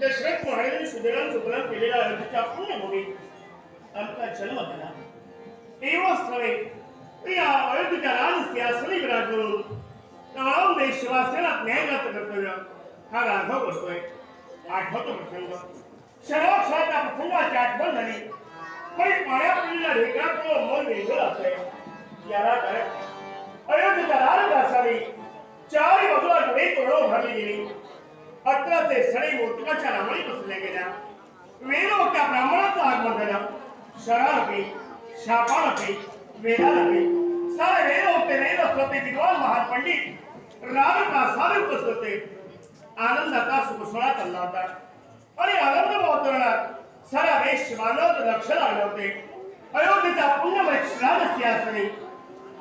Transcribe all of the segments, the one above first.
दशरथ महाराजांनी सुदैवान सुखलाम केलेल्या अयोध्येच्या पुण्यभूमीत आमचा जन्म झाला. एवढंच नव्हे तर या अयोध्येच्या राजसिंहासनी विराजून तमाम देशवासियांना न्यायाचं कर्तव्य हा राघव करतोय. आठवतो प्रसंग क्षणाक्षणाच्या प्रसंगाची आठवण झाली पण पाण्यापुरीला ढेकळापुरं मन वेगळं असतंय. याला कारण अयोध्येच्या राजदासाने चारी बाजूला डोळे तोडव भरली गेली. अत्राचे सडे मोदकाच्या रांगोळी बसवल्या गेल्या. वेदोक्त्या ब्राह्मणाचं आगमन झालं. शरारपी शापानपी वेदालपी सारे वेदोक्ते वेदस्वते विद्वान महान पंडित राजप्रासाद उपस्थित होते. आनंदाचा सुखसोहळा चालला होता आणि आनंद वातावरणात सारा देश मानव लक्ष लागले होते. अयोध्येच्या पुण्यमय राजसिंहासनी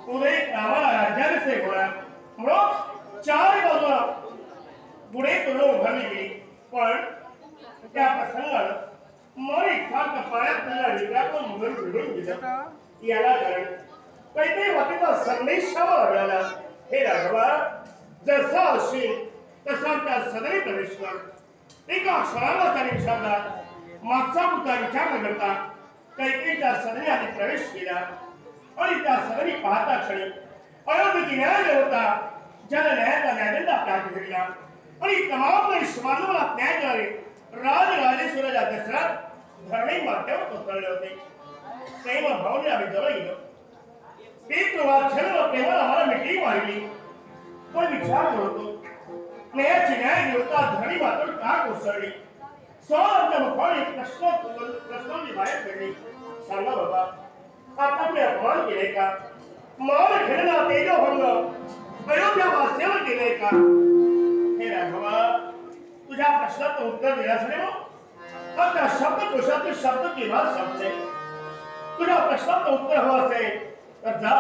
उदय रामाला राज्याभिषेक होणार म्हणून चार बाजूला पुढे तुला उभारली गेली. पण त्या प्रसंगाला मरी सारखं पाण्यात ढिगातून मुलं भिडून गेलं. याला कारण काहीतरी वाटेचा संदेश मिळाला. हे राघवा जसा असेल तसा त्या सदरी प्रवेश कर. एका क्षणाला त्याने विचारला. मागचा पुढचा विचार न करता कैकेयीच्या सदरी आधी प्रवेश केला आणि त्या सदरी पाहता क्षणी अयोध्येची न्याय देवता जनन्यायाचा न्यायदंड आपल्या हाती घेतला आणि तमाम देशबांधवांना न्याय देणारे राजराजेश्वराच्या दशरथ धरणी माथ्यावर कोसळले होते. प्रेम भावने आम्ही जवळ गेलो. ते वात्सल्य प्रेमाला आम्हाला मिठी मारली. पण विचार करतो न्यायाची न्याय देवता धरणी माथ्यावर का कोसळली. स्वार्थ मुखाने प्रश्नांची बाहेर पडली. सांगा बाबा आता मी अपमान केले का. मान खेळला तेजभंग अयोध्यावासियांना केले का. हे राघवा तुझ्या प्रश्नाचं उत्तर देण्यासाठी आता शब्दकोशातील शब्द किंवा शब्द तुझ्या प्रश्नाचं उत्तर हवं असेल तर जा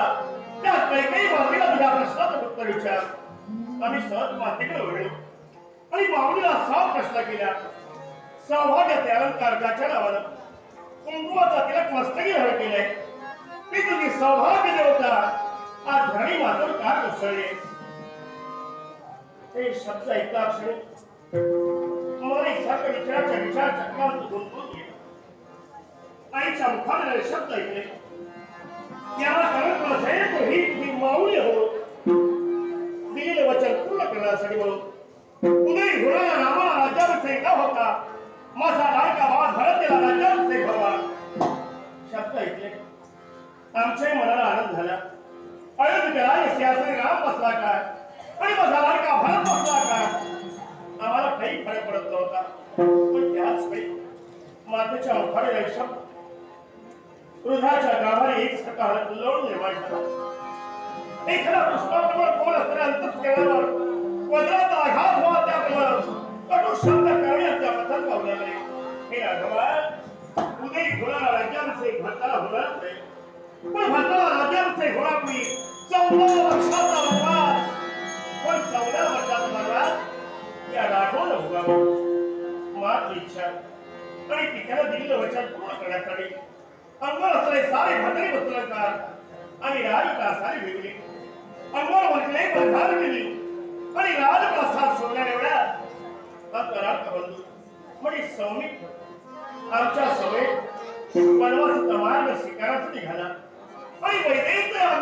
त्या कैकेयी माऊलीला तुझ्या प्रश्नाचं उत्तर विचार. आम्ही सहज मातेकडे वळलो आणि माऊलीला 6 प्रश्न केल्या. सौभाग्याचे अलंकार ज्याच्या नावानं कुंकुमाचा तिलक मस्तकी हळ केलाय ती तुझी सौभाग्य देवता आज धरणी मात्र का कोसळले. ते शब्द ऐकला क्षणी मला सारखं विचाराच्या विचार चक्रांत गुंतून गेला. आईच्या मुखाने शब्द ऐकले. याला कारण असेल तर ही तुझी माऊली हो. दिलेले वचन पूर्ण करण्यासाठी म्हणून उदय होणारा रामाला राज्याभिषेक न होता माझा लाडका बाळ भरतेला राज्याभिषेक व्हावा. शब्द ऐकले आमच्याही मनाला आनंद झाला. अयोध्येच्या राजसिंहासनी राम बसला का आणि माझा लाडका भरत बसला का आम्हाला काही फरक पडत नव्हता. पण त्याच वेळी मातेच्या मुखाने शब्द हृदयाच्या गाभाने एक सारखा लोळ निर्माण झाला. एखादा पुष्पाप्रमाणे कोण असणाऱ्या अंतःकरणावर वज्राचा आघात व्हावा त्याप्रमाणे कटू शब्द करण्यात त्या पथक पावला नाही. हे राघवा उदय होणार राज्याभिषेक भारताला होणार नाही पण भारताला राज्याभिषेक होण्यापूर्वी 14 वर्षाचा वनवास पण 14 वर्षाचा वनवास या राघवाला भोगावा माझी इच्छा आणि पित्याला दिलेलं वचन पूर्ण करण्यासाठी अंगावर असणारे सारे भांडणे बसवणार आणि राजका सारे वेगळे अंगावर वरले बंधार केली आणि राजप्रसाद सोडणार एवढ्या अंतरात बंधू म्हणजे सौमित्र आमच्या सवय वनवासाचा मार्ग स्वीकारायचा निघाला आणि वैदेचं